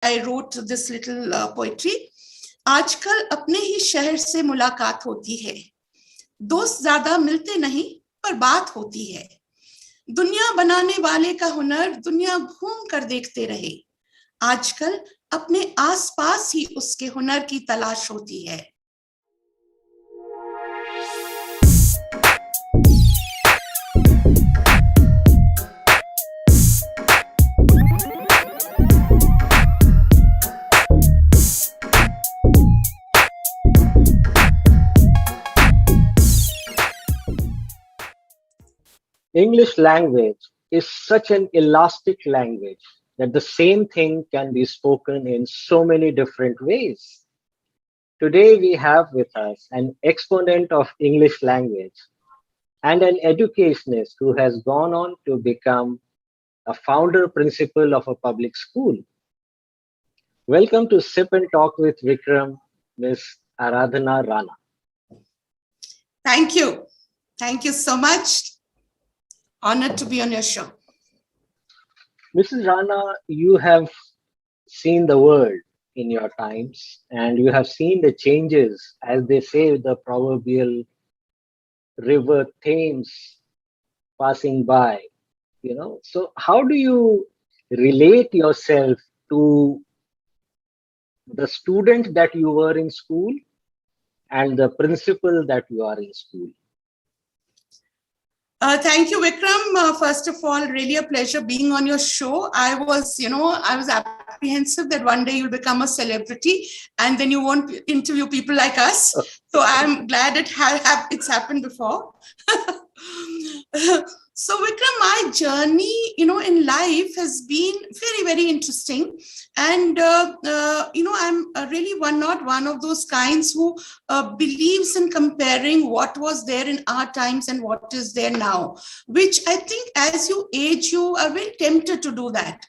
I wrote this little poetry. आजकल अपने ही शहर से मुलाकात होती है, दोस्त ज्यादा मिलते नहीं पर बात होती है, दुनिया बनाने वाले का हुनर दुनिया घूम कर देखते रहे, आजकल अपने आसपास ही उसके हुनर की तलाश होती है। English language is such an elastic language that the same thing can be spoken in so many different ways. Today we have with us an exponent of English language and an educationist who has gone on to become a founder principal of a public school. Welcome to Sip and Talk with Vikram, Ms. Aradhana Rana. Thank you. Thank you so much. Honored to be on your show. Mrs. Rana, you have seen the world in your times and you have seen the changes, as they say, the proverbial river Thames passing by, So how do you relate yourself to the student that you were in school and the principal that you are in school? Thank you, Vikram. First of all, really a pleasure being on your show. I was apprehensive that one day you'll become a celebrity and then you won't interview people like us. So I'm glad it's happened before. So Vikram, my journey, in life has been very, very interesting. And, I'm really not one of those kinds who believes in comparing what was there in our times and what is there now, which I think as you age, you are very tempted to do that.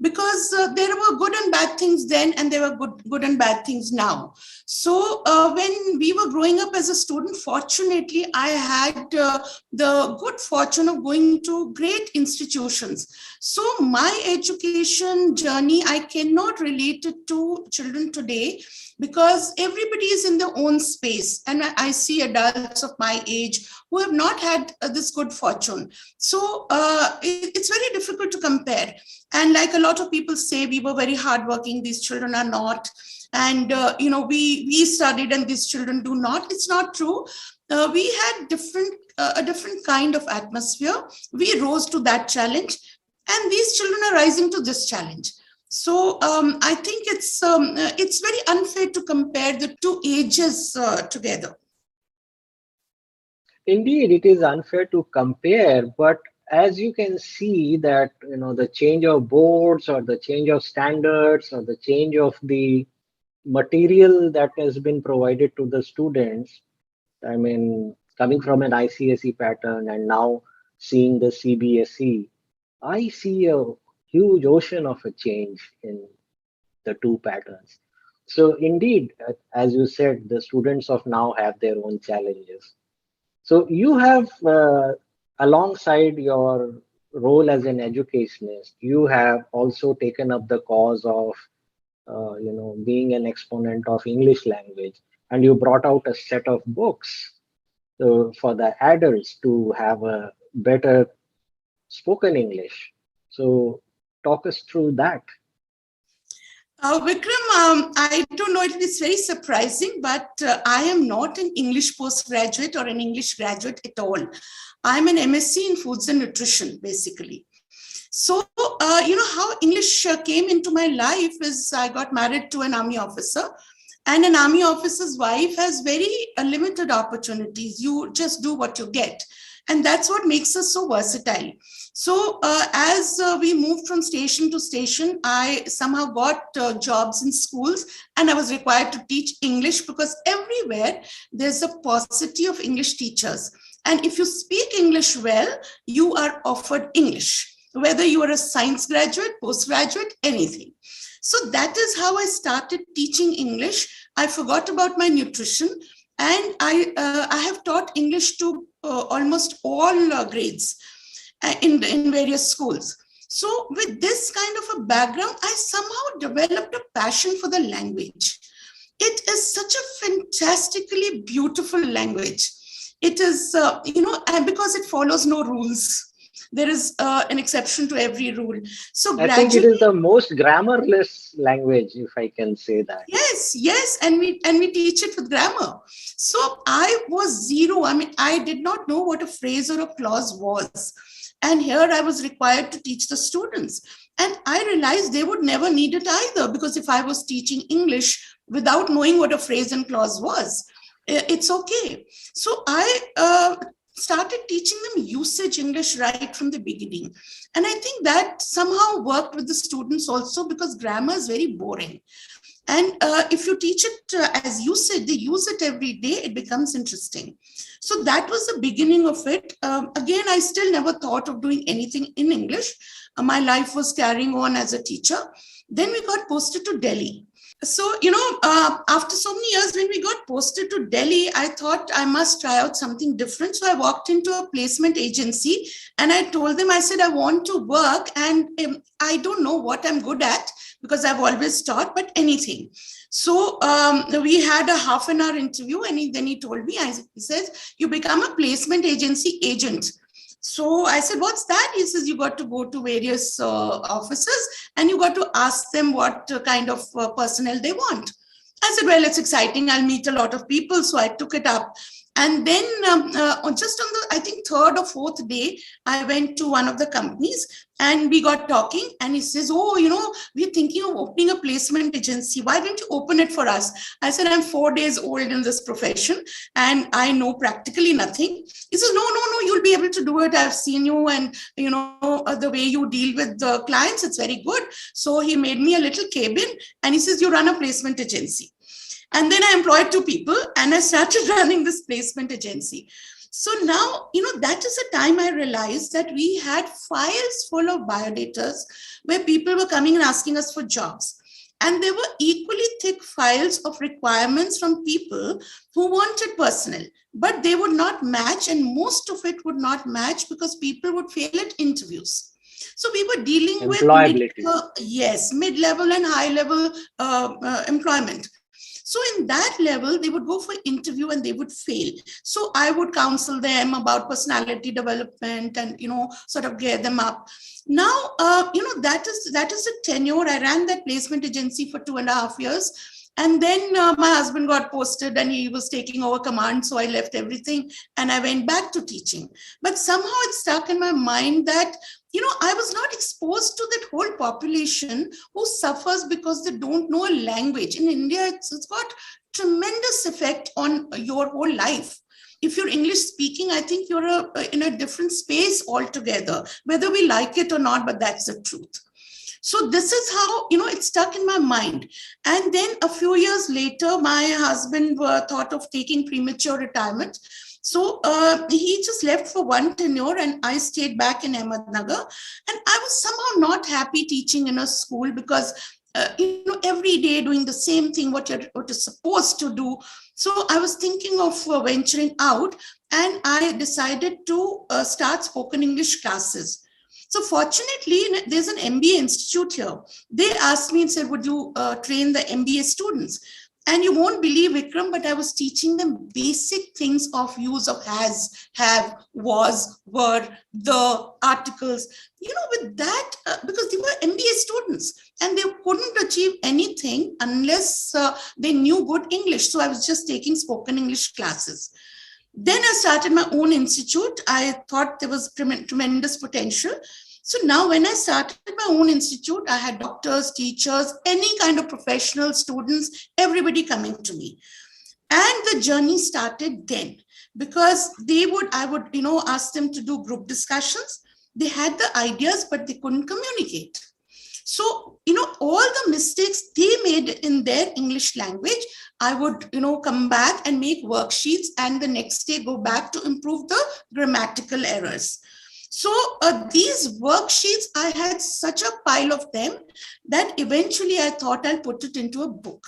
Because there were good and bad things then, and there were good and bad things now. So when we were growing up as a student, fortunately, I had the good fortune of going to great institutions. So my education journey, I cannot relate it to children today because everybody is in their own space. And I see adults of my age who have not had this good fortune. So it's very difficult to compare. And like a lot of people say, we were very hardworking, these children are not. And, we studied and these children do not. It's not true. We had a different kind of atmosphere. We rose to that challenge and these children are rising to this challenge. So I think it's very unfair to compare the two ages together. Indeed, it is unfair to compare, but as you can see that, the change of boards or the change of standards or the change of the material that has been provided to the students, I mean, coming from an ICSE pattern and now seeing the CBSE, I see a huge ocean of a change in the two patterns. So indeed, as you said, the students of now have their own challenges. So you have, alongside your role as an educationist, you have also taken up the cause of, being an exponent of English language, and you brought out a set of books for the adults to have a better spoken English. So talk us through that. Vikram, I don't know, it is very surprising, but I am not an English postgraduate or an English graduate at all. I'm an MSc in Foods and Nutrition, basically. So, how English came into my life is I got married to an army officer, and an army officer's wife has very limited opportunities. You just do what you get. And that's what makes us so versatile. So as we moved from station to station, I somehow got jobs in schools and I was required to teach English because everywhere there's a paucity of English teachers. And if you speak English well, you are offered English, whether you are a science graduate, postgraduate, anything. So that is how I started teaching English. I forgot about my nutrition and I have taught English to almost all grades in various schools. So with this kind of a background, I somehow developed a passion for the language. It is such a fantastically beautiful language. It is, and because it follows no rules, there is an exception to every rule. So I think it gradually, is the most grammarless language, if I can say that. yes, and we teach it with grammar. So I was zero. I mean, I did not know what a phrase or a clause was, and here I was required to teach the students. And I realized they would never need it either, because if I was teaching English without knowing what a phrase and clause was, it's okay. So I started teaching them usage English right from the beginning. And I think that somehow worked with the students also, because grammar is very boring. And if you teach it as usage, they use it every day, it becomes interesting. So that was the beginning of it. Again, I still never thought of doing anything in English. My life was carrying on as a teacher. Then we got posted to Delhi. So, after so many years, when we got posted to Delhi, I thought I must try out something different. So I walked into a placement agency and I told them, I said, I want to work, and I don't know what I'm good at, because I've always taught, but anything. So we had a half an hour interview, and then he told me, he says, you become a placement agency agent. So I said, what's that? He says, you got to go to various offices and you got to ask them what kind of personnel they want. I said, well, it's exciting. I'll meet a lot of people. So I took it up. And then just on the, I think, third or fourth day, I went to one of the companies and we got talking, and he says, oh, we're thinking of opening a placement agency. Why don't you open it for us? I said, I'm 4 days old in this profession and I know practically nothing. He says, no, you'll be able to do it. I've seen you, and the way you deal with the clients, it's very good. So he made me a little cabin and he says, you run a placement agency. And then I employed 2 people and I started running this placement agency. So now, that is the time I realized that we had files full of biodatas where people were coming and asking us for jobs. And there were equally thick files of requirements from people who wanted personnel, but they would not match. And most of it would not match because people would fail at interviews. So we were dealing with mid-level and high-level employment. So in that level, they would go for interview and they would fail. So I would counsel them about personality development and, sort of gear them up. Now, that is the tenure. I ran that placement agency for 2.5 years. And then my husband got posted and he was taking over command. So I left everything and I went back to teaching. But somehow it stuck in my mind that, I was not exposed to that whole population who suffers because they don't know a language. In India, it's got tremendous effect on your whole life. If you're English speaking, I think you're in a different space altogether, whether we like it or not, but that's the truth. So this is how, it stuck in my mind. And then a few years later, my husband thought of taking premature retirement. So he just left for one tenure and I stayed back in Ahmednagar. And I was somehow not happy teaching in a school because, every day doing the same thing, what you're supposed to do. So I was thinking of venturing out, and I decided to start spoken English classes. So fortunately, there's an MBA institute here. They asked me and said, would you train the MBA students? And you won't believe, Vikram, but I was teaching them basic things of use of has, have, was, were, the, articles. With that, because they were MBA students and they couldn't achieve anything unless they knew good English. So I was just taking spoken English classes. Then I started my own institute. I thought there was tremendous potential. So now when I started my own institute, I had doctors, teachers, any kind of professional students, everybody coming to me. And the journey started then because I would ask them to do group discussions. They had the ideas, but they couldn't communicate. So, all the mistakes they made in their English language, I would, come back and make worksheets and the next day go back to improve the grammatical errors. So these worksheets, I had such a pile of them that eventually I thought I'll put it into a book.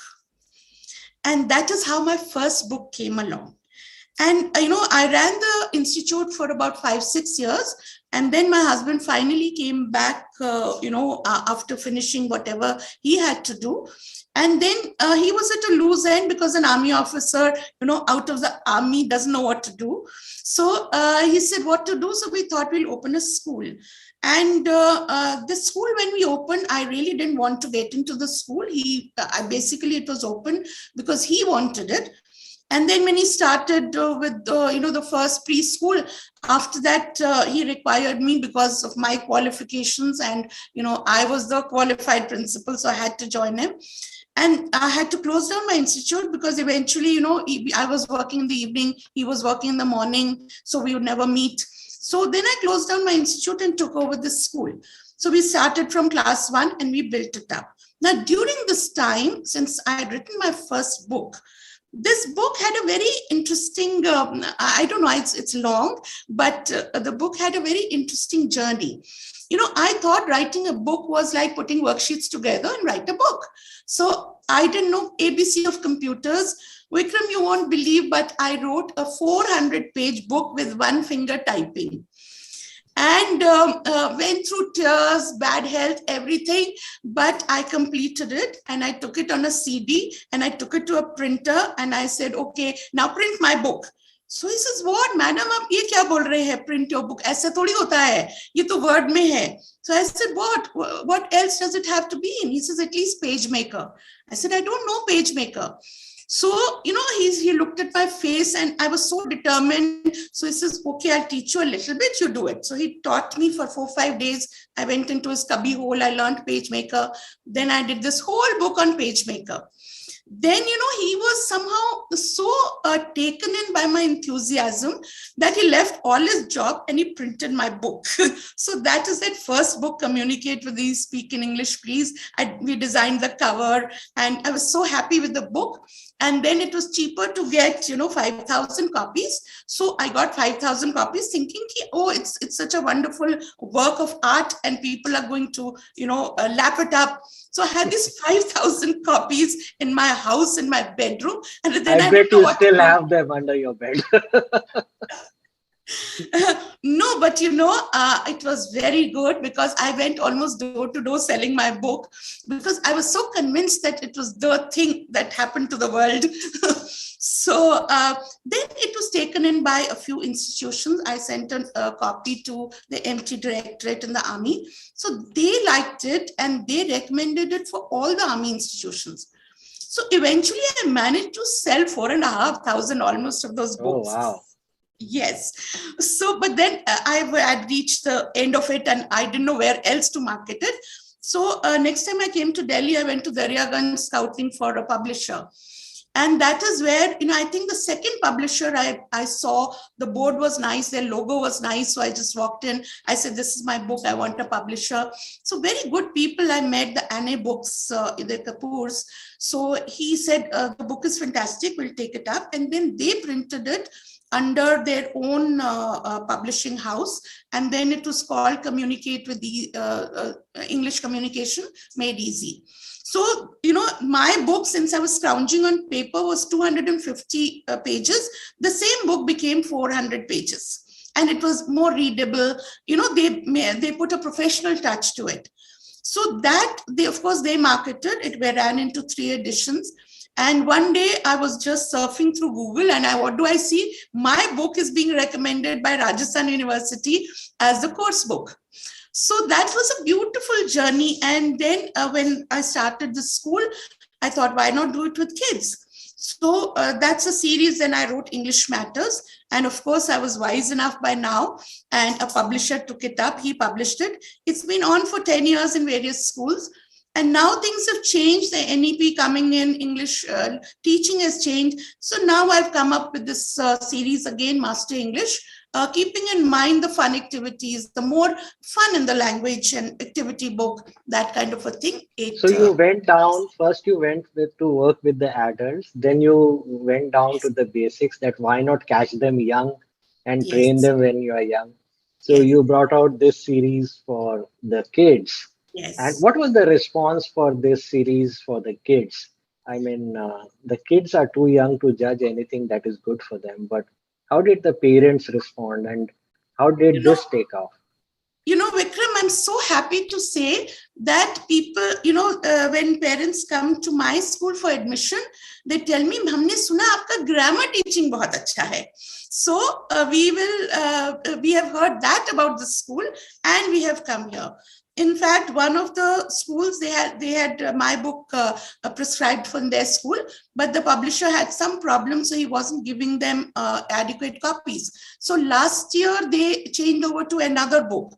And that is how my first book came along. And, I ran the institute for about 5-6 years. And then my husband finally came back, after finishing whatever he had to do. And then he was at a loose end because an army officer, out of the army doesn't know what to do. So he said what to do. So we thought we'll open a school. And the school, when we opened, I really didn't want to get into the school. Basically, it was open because he wanted it. And then when he started with the first preschool, after that he required me because of my qualifications, and I was the qualified principal, so I had to join him. And I had to close down my institute because eventually, I was working in the evening, he was working in the morning, so we would never meet. So then I closed down my institute and took over this school. So we started from class 1 and we built it up. Now, during this time, since I had written my first book, this book had a very interesting, I don't know, it's long, but the book had a very interesting journey. I thought writing a book was like putting worksheets together and write a book. So I didn't know ABC of computers. Vikram, you won't believe, but I wrote a 400-page book with one finger typing. And went through tears, bad health, everything, but I completed it, and I took it on a CD and I took it to a printer and I said, okay, now print my book. So he says, what, madam, आप ये क्या बोल रहे हैं, print your book? ऐसा थोड़ी होता है, ये तो word में है. So I said, what else does it have to be in? He says, at least PageMaker. I said, I don't know PageMaker. So, he looked at my face and I was so determined. So he says, okay, I'll teach you a little bit, you do it. So he taught me for 4-5 days. I went into his cubby hole. I learned PageMaker. Then I did this whole book on PageMaker. Then, he was somehow so taken in by my enthusiasm that he left all his job and he printed my book. So that is that first book, Communicate with Ease, Speak in English, Please. We designed the cover and I was so happy with the book. And then it was cheaper to get, 5,000 copies. So I got 5,000 copies thinking, it's such a wonderful work of art and people are going to, lap it up. So I had these 5,000 copies in my house, in my bedroom. And then I bet you still have them under your bed. No, but it was very good because I went almost door to door selling my book because I was so convinced that it was the thing that happened to the world. So then it was taken in by a few institutions. I sent a copy to the MT Directorate in the Army. So they liked it and they recommended it for all the Army institutions. So eventually I managed to sell 4,500 almost of those books. Oh, wow. Yes. So, but then I had reached the end of it and I didn't know where else to market it. So next time I came to Delhi, I went to Daryaganj scouting for a publisher. And that is where, I think the second publisher I saw, the board was nice, their logo was nice. So I just walked in. I said, this is my book. I want a publisher. So very good people I met, the Anne Books, the Kapoors. So he said, the book is fantastic. We'll take it up. And then they printed it under their own publishing house. And then it was called Communicate with the English Communication Made Easy. So, my book, since I was scrounging on paper, was 250 pages. The same book became 400 pages. And it was more readable. They put a professional touch to it. So that, they marketed it. We ran into 3 editions. And one day I was just surfing through Google and what do I see? My book is being recommended by Rajasthan University as the course book. So that was a beautiful journey. And then when I started the school, I thought, why not do it with kids? So that's a series. Then I wrote English Matters. And of course, I was wise enough by now. And a publisher took it up. He published it. It's been on for 10 years in various schools. And now things have changed. The NEP coming in, English teaching has changed. So now I've come up with this series again, Master English, keeping in mind the fun activities, the more fun in the language and activity book, that kind of a thing. So you went down, first you went to work with the adults, then you went down to the basics, that why not catch them young and train them when you are young. So you brought out this series for the kids. Yes. And what was the response for this series for the kids? I mean, the kids are too young to judge anything that is good for them, but how did the parents respond and how did this take off? Vikram, I'm so happy to say that people, when parents come to my school for admission, they tell me, हमने सुना आपका grammar teaching बहुत अच्छा है. So we have heard that about the school, and we have come here. In fact, one of the schools, they had my book prescribed from their school, but the publisher had some problem, so he wasn't giving them adequate copies. So last year they changed over to another book.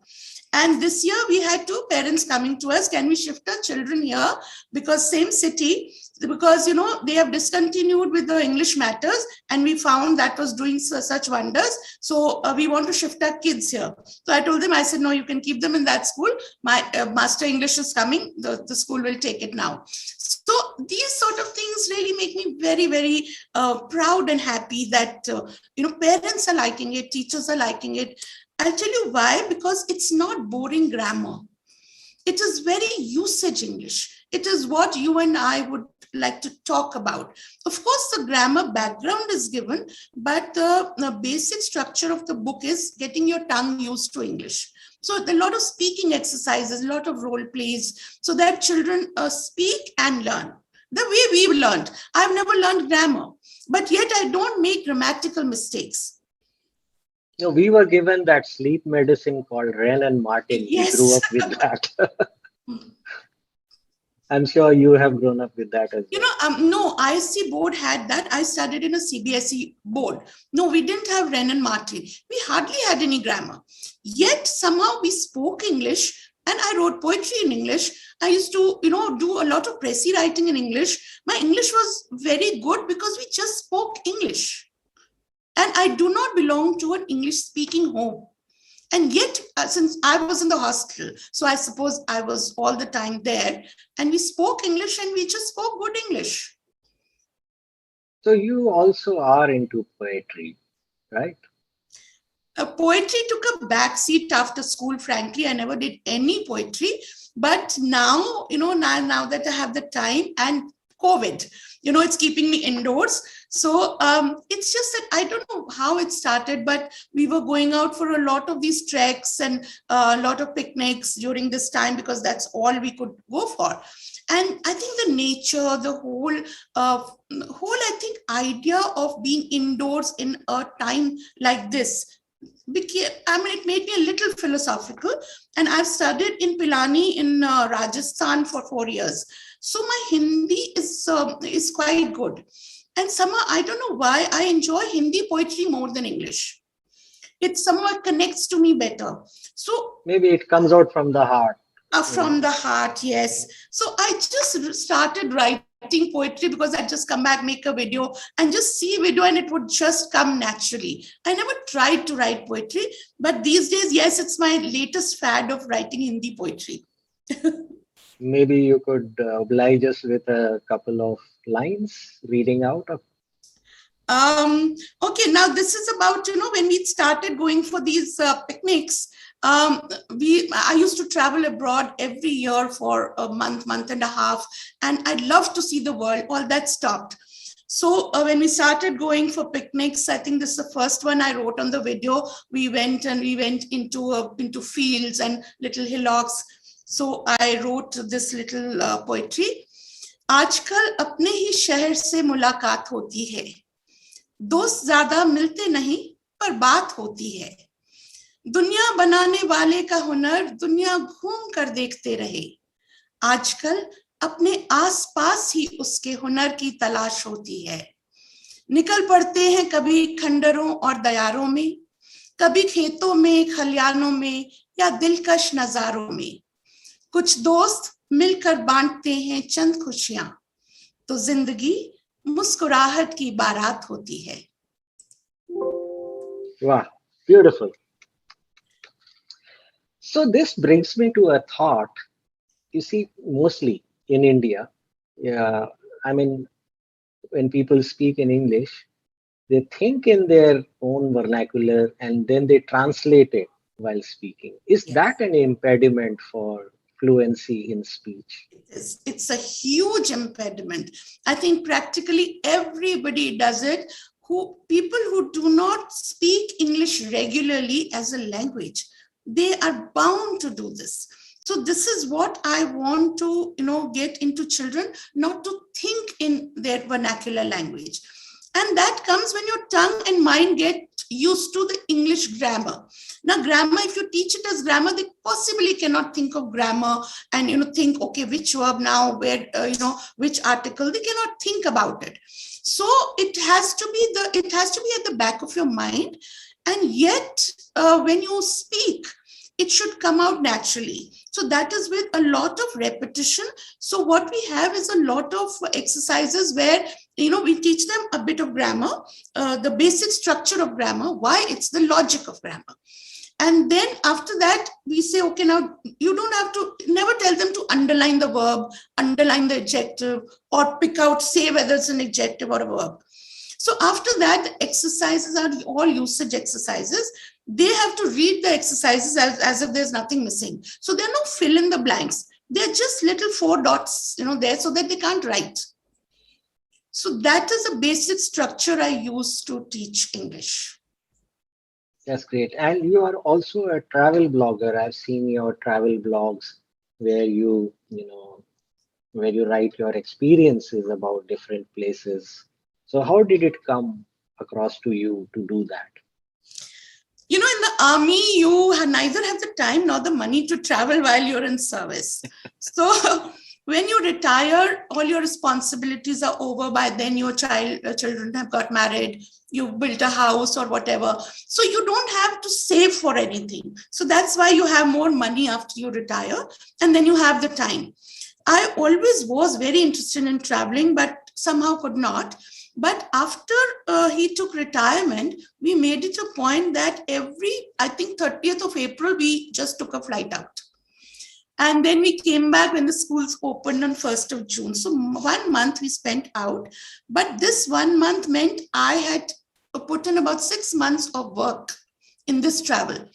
And this year we had two parents coming to us, can we shift our children here? Because same city, because, they have discontinued with the English matters, and we found that was doing such wonders. So we want to shift our kids here. So I told them, I said, no, you can keep them in that school. My master English is coming. The school will take it now. So these sort of things really make me very, very proud and happy that, parents are liking it, teachers are liking it. I'll tell you why, because it's not boring grammar. It is very usage English. It is what you and I would like to talk about. Of course, the grammar background is given, but the basic structure of the book is getting your tongue used to English. So a lot of speaking exercises, a lot of role plays, so that children speak and learn. The way we've learned. I've never learned grammar, but yet I don't make grammatical mistakes. No, we were given that sleep medicine called Ren and Martin. Yes. We grew up with that. I'm sure you have grown up with that as well. No, ISC board had that. I studied in a CBSE board. No, we didn't have Ren and Martin. We hardly had any grammar. Yet somehow we spoke English, and I wrote poetry in English. I used to, do a lot of précis writing in English. My English was very good because we just spoke English. And I do not belong to an English-speaking home. And yet, since I was in the hostel, so I suppose I was all the time there, and we spoke English, and we just spoke good English. So you also are into poetry, right? Poetry took a back seat after school, frankly. I never did any poetry. But now, now that I have the time, and COVID, it's keeping me indoors. So it's just that I don't know how it started, but we were going out for a lot of these treks and a lot of picnics during this time, because that's all we could go for. And I think the nature, the whole, I think, idea of being indoors in a time like this, it made me a little philosophical. And I've studied in Pilani in Rajasthan for 4 years. So my Hindi is quite good. And somehow, I don't know why, I enjoy Hindi poetry more than English. It somehow connects to me better. So maybe it comes out from the heart. From the heart, yes. So I just started writing poetry because I'd just come back, make a video, and just see video, and it would just come naturally. I never tried to write poetry, but these days, yes, it's my latest fad of writing Hindi poetry. Maybe you could oblige us with a couple of lines reading out of. Okay, now this is about, when we started going for these picnics, I used to travel abroad every year for a month and a half, and I'd love to see the world. All that stopped. So when we started going for picnics, I think this is the first one I wrote on the video. We went into fields and little hillocks. So I wrote this little poetry. आजकल अपने ही शहर से मुलाकात होती है, दोस्त ज्यादा मिलते नहीं पर बात होती है, दुनिया बनाने वाले का हुनर दुनिया घूम कर देखते रहे, आजकल अपने आसपास ही उसके हुनर की तलाश होती है, निकल पड़ते हैं कभी खंडरों और दयारों में, कभी खेतों में खलियानों में या दिलकश नजारों में, कुछ दोस्त मिलकर बांटते हैं चंद खुशियां, तो जिंदगी मुस्कुराहट की बारात होती है. Wow, beautiful. So this brings me to a thought. You see, mostly in India, when people speak in English, they think in their own vernacular and then they translate it while speaking. Is that an impediment for fluency in speech? It's a huge impediment. I think practically everybody does it. People who do not speak English regularly as a language, They are bound to do this. So this is what I want to, get into children, not to think in their vernacular language. And that comes when your tongue and mind get used to the English grammar. Now, grammar, if you teach it as grammar, they possibly cannot think of grammar and, think, okay, which verb now, where, which article, they cannot think about it. So it has to be at the back of your mind. And yet, when you speak, it should come out naturally. So that is with a lot of repetition. So what we have is a lot of exercises where, we teach them a bit of grammar, the basic structure of grammar, why it's the logic of grammar. And then after that, we say, okay, now you don't have to, never tell them to underline the verb, underline the adjective, or pick out, say whether it's an adjective or a verb. So after that, the exercises are all usage exercises. They have to read the exercises as if there's nothing missing. So there are no fill in the blanks. They're just little 4 dots, there, so that they can't write. So that is a basic structure I use to teach English. That's great. And you are also a travel blogger. I've seen your travel blogs where where you write your experiences about different places. So how did it come across to you to do that? In the army, you neither have the time nor the money to travel while you're in service. So when you retire, all your responsibilities are over. By then, your children have got married, you've built a house or whatever. So you don't have to save for anything. So that's why you have more money after you retire, and then you have the time. I always was very interested in traveling, but somehow could not. But after he took retirement, we made it a point that I think 30th of April, we just took a flight out. And then we came back when the schools opened on 1st of June. So 1 month we spent out. But this 1 month meant I had put in about 6 months of work in this travel.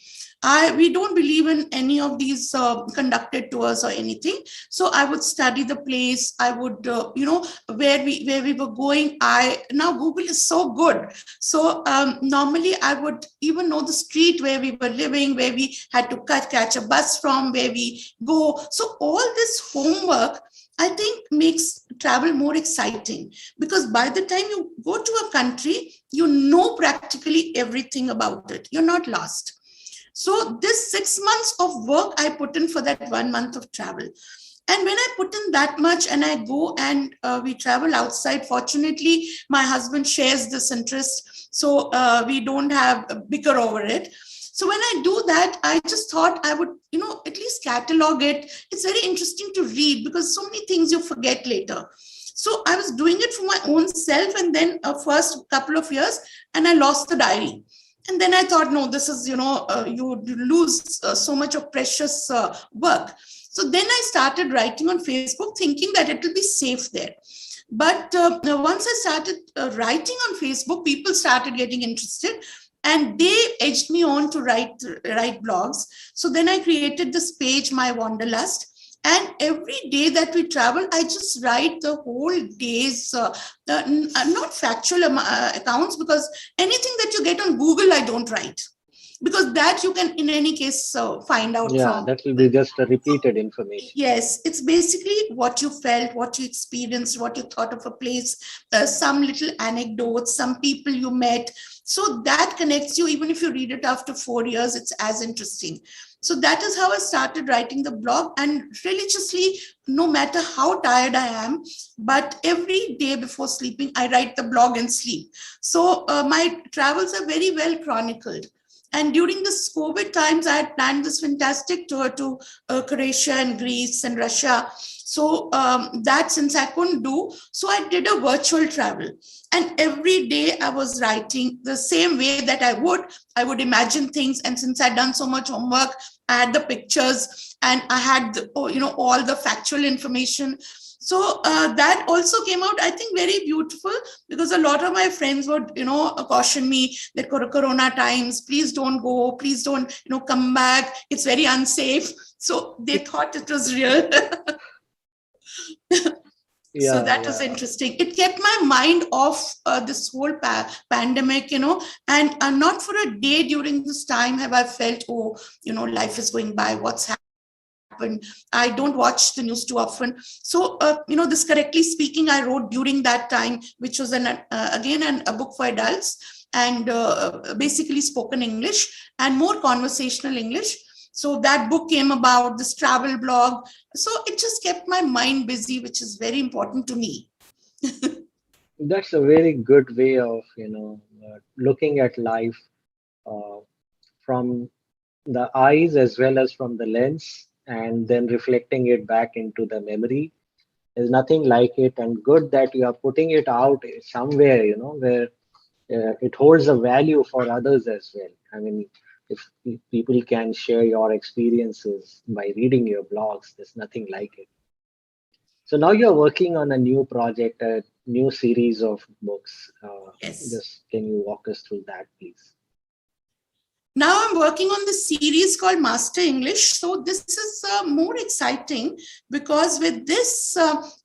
We don't believe in any of these conducted tours or anything. So I would study the place. I would, where we were going. Now Google is so good. So normally I would even know the street where we were living, where we had to catch a bus from, where we go. So all this homework, I think, makes travel more exciting, because by the time you go to a country, you know practically everything about it. You're not lost. So this 6 months of work I put in for that 1 month of travel. And when I put in that much and I go and we travel outside, fortunately, my husband shares this interest. So we don't have a bicker over it. So when I do that, I just thought I would, at least catalog it. It's very interesting to read because so many things you forget later. So I was doing it for my own self, and then first couple of years, and I lost the diary. And then I thought, no, this is, you would lose so much of precious work. So then I started writing on Facebook, thinking that it will be safe there. But once I started writing on Facebook, people started getting interested, and they edged me on to write blogs. So then I created this page, My Wanderlust. And every day that we travel, I just write the whole day's, not factual accounts, because anything that you get on Google, I don't write. Because that you can, in any case, find out from. That will be just a repeated information. Yes, it's basically what you felt, what you experienced, what you thought of a place, some little anecdotes, some people you met. So that connects you. Even if you read it after 4 years, it's as interesting. So that is how I started writing the blog, and religiously, no matter how tired I am, but every day before sleeping, I write the blog and sleep. So my travels are very well chronicled. And during this COVID times, I had planned this fantastic tour to Croatia and Greece and Russia. So that, since I couldn't do, so I did a virtual travel. And every day I was writing the same way that I would imagine things. And since I'd done so much homework, I had the pictures and I had, all the factual information. So that also came out, I think, very beautiful, because a lot of my friends would, caution me that Corona times, please don't go, please don't, come back. It's very unsafe. So they thought it was real. So Yeah, that was yeah. interesting. It kept my mind off this whole pandemic, and not for a day during this time have I felt, oh, life is going by. What's happened? I don't watch the news too often. So, this correctly speaking, I wrote during that time, which was again a book for adults, and basically spoken English and more conversational English. So that book came about, this travel blog. So it just kept my mind busy, which is very important to me. That's a very good way of, looking at life uh, from the eyes as well as from the lens, and then reflecting it back into the memory. There's nothing like it, and good that you are putting it out somewhere, where it holds a value for others as well. I mean, if people can share your experiences by reading your blogs, there's nothing like it. So now you're working on a new project, a new series of books. Yes. Just can you walk us through that, please? Now I'm working on the series called Master English. So this is more exciting because with this,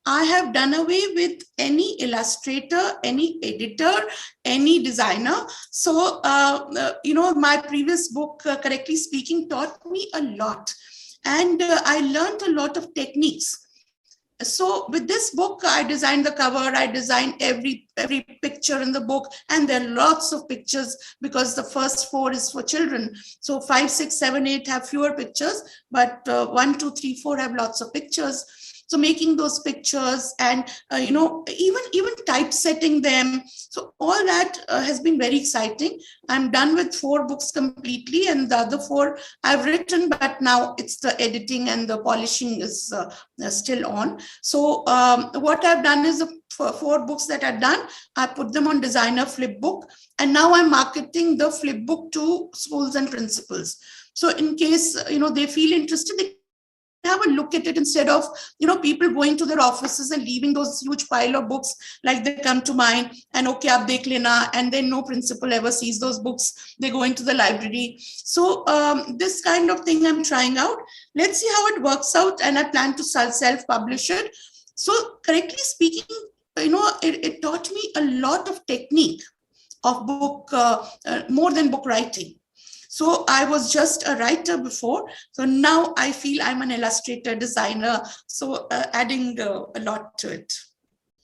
I have done away with any illustrator, any editor, any designer. So, my previous book, correctly speaking, taught me a lot. And I learned a lot of techniques. So with this book, I designed the cover, I designed every picture in the book, and there are lots of pictures because the first four is for children. So 5, 6, 7, 8 have fewer pictures, but 1, 2, 3, 4 have lots of pictures. So making those pictures and even typesetting them, so all that has been very exciting. I'm done with 4 books completely, and the other 4 I've written, but now it's the editing and the polishing is still on. So what I've done is the 4 books that I've done, I put them on designer flipbook, and now I'm marketing the flipbook to schools and principals. So in case they feel interested, they can have a look at it instead of people going to their offices and leaving those huge pile of books like they come to mine and okay, ab dekh lena, and then no principal ever sees those books. They go into the library. So this kind of thing I'm trying out. Let's see how it works out, and I plan to self-publish it. So correctly speaking, it taught me a lot of technique of book, more than book writing. So I was just a writer before. So now I feel I'm an illustrator, designer. So adding a lot to it.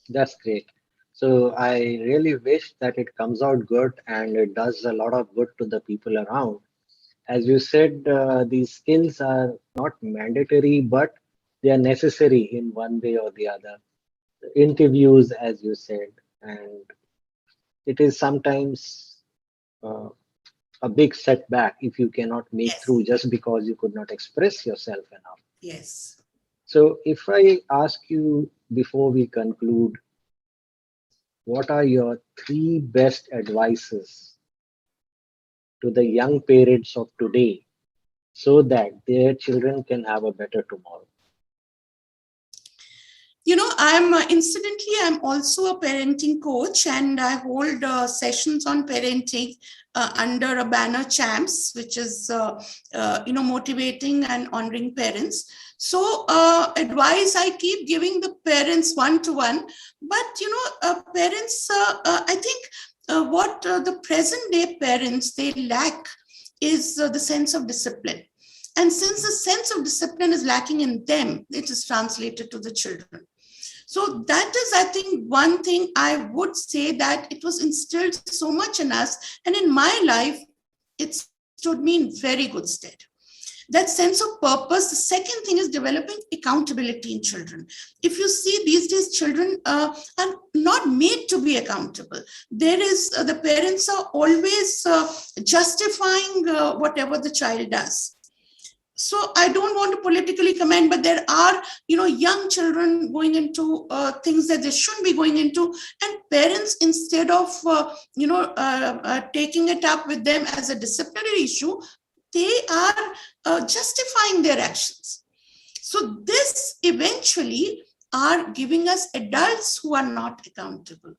That's great. So I really wish that it comes out good and it does a lot of good to the people around. As you said, these skills are not mandatory, but they are necessary in one way or the other. Interviews, as you said, and it is sometimes uh, a big setback if you cannot make Yes. through just because you could not express yourself enough. Yes. So, if I ask you before we conclude, what are your 3 best advices to the young parents of today so that their children can have a better tomorrow? I'm also a parenting coach, and I hold sessions on parenting under a banner champs, which is motivating and honoring parents. So advice I keep giving the parents one to one, but parents, I think what the present day parents they lack is the sense of discipline. And since the sense of discipline is lacking in them, it is translated to the children. So that is, I think, one thing I would say, that it was instilled so much in us. And in my life, it stood me in very good stead. That sense of purpose. The second thing is developing accountability in children. If you see these days, children are not made to be accountable. There is, the parents are always justifying whatever the child does. So I don't want to politically comment, but there are young children going into things that they shouldn't be going into, and parents, instead of taking it up with them as a disciplinary issue, they are justifying their actions. So this eventually are giving us adults who are not accountable.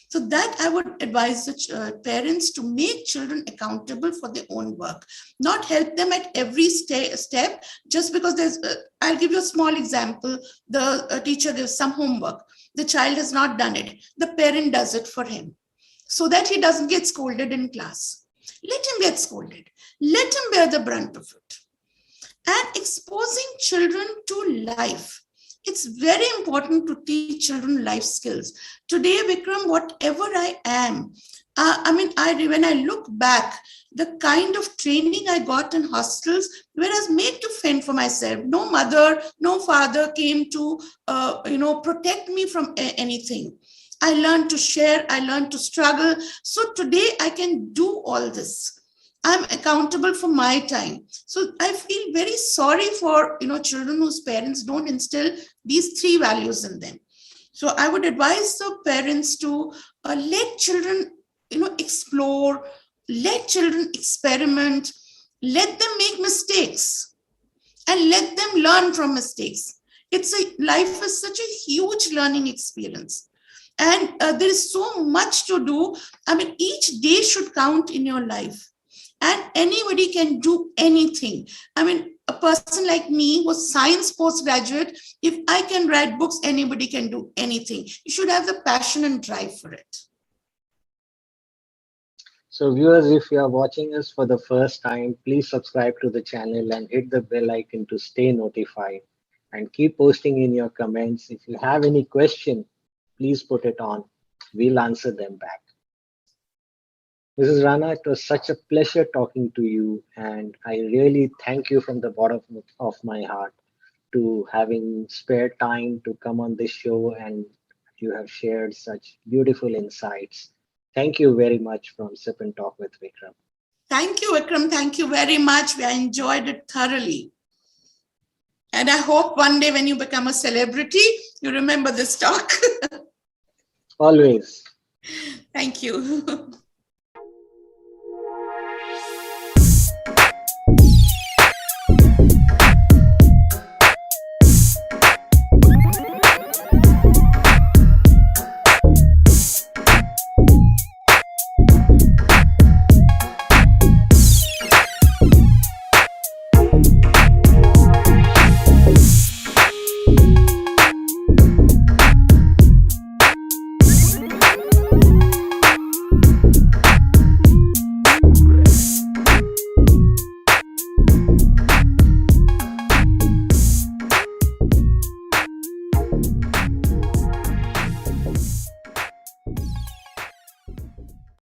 So that I would advise the parents to make children accountable for their own work, not help them at every step just because there's, I'll give you a small example. The teacher gives some homework. The child has not done it. The parent does it for him so that he doesn't get scolded in class. Let him get scolded. Let him bear the brunt of it. And exposing children to life. It's very important to teach children life skills. Today, Vikram, whatever I am, when I look back, the kind of training I got in hostels where I was made to fend for myself. No mother, no father came to, protect me from anything. I learned to share. I learned to struggle. So today I can do all this. I'm accountable for my time. So I feel very sorry for, children whose parents don't instill these three values in them. So I would advise the parents to let children, explore, let children experiment, let them make mistakes and let them learn from mistakes. Life is such a huge learning experience. And there is so much to do. Each day should count in your life. And anybody can do anything. A person like me was science postgraduate. If I can write books, anybody can do anything. You should have the passion and drive for it. So viewers, if you are watching us for the first time, please subscribe to the channel and hit the bell icon to stay notified. And keep posting in your comments. If you have any question, please put it on. We'll answer them back. Mrs. Rana, it was such a pleasure talking to you, and I really thank you from the bottom of my heart to having spared time to come on this show, and you have shared such beautiful insights. Thank you very much from Sip and Talk with Vikram. Thank you, Vikram. Thank you very much. I enjoyed it thoroughly. And I hope one day when you become a celebrity, you remember this talk. Always. Thank you.